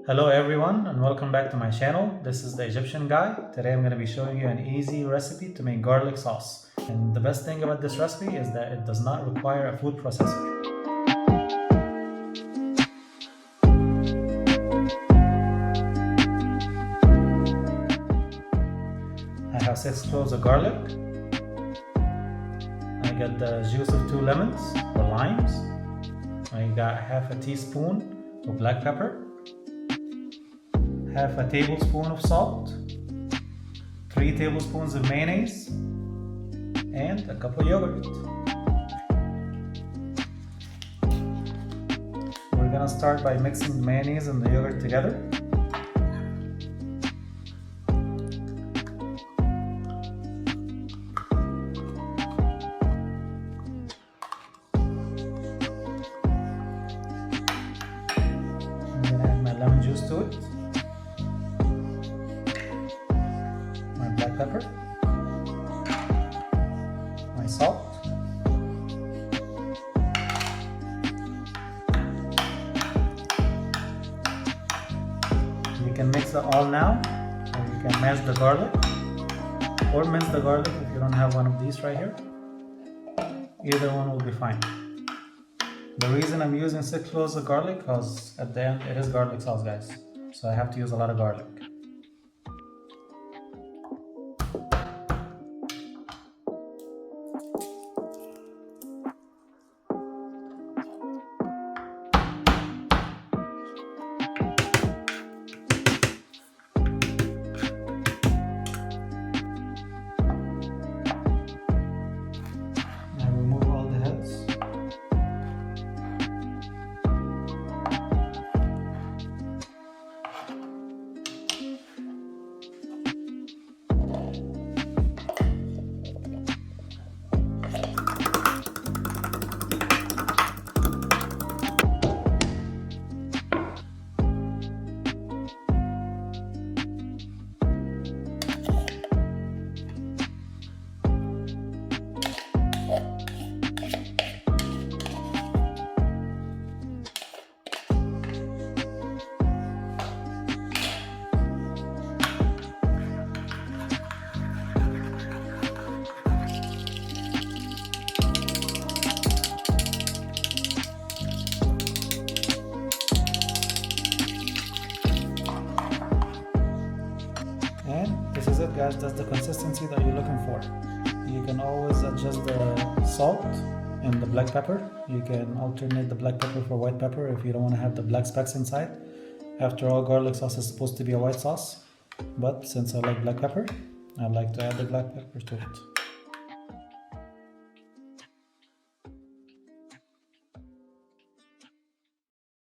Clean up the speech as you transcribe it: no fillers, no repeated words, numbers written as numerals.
Hello everyone and welcome back to my channel. This is the Egyptian guy. Today I'm going to be showing you an easy recipe to make garlic sauce. And the best thing about this recipe is that it does not require a food processor. I have 6 cloves of garlic. I got the juice of 2 lemons or limes. I got half a teaspoon of black pepper, half a tablespoon of salt, 3 tablespoons of mayonnaise, and a cup of yogurt. We're gonna start by mixing the mayonnaise and the yogurt together. I'm gonna add my lemon juice to it, my black pepper, my salt, you can mix it all now, or you can mash the garlic or mince the garlic if you don't have one of these right here. Either one will be fine. The reason I'm using 6 cloves of garlic because at the end it is garlic sauce, guys, so I have to use a lot of garlic. And this is it, guys. That's the consistency that you're looking for. You can always adjust the salt and the black pepper. You can alternate the black pepper for white pepper if you don't want to have the black specks inside. After all, garlic sauce is supposed to be a white sauce, but since I like black pepper, I like to add the black pepper to it.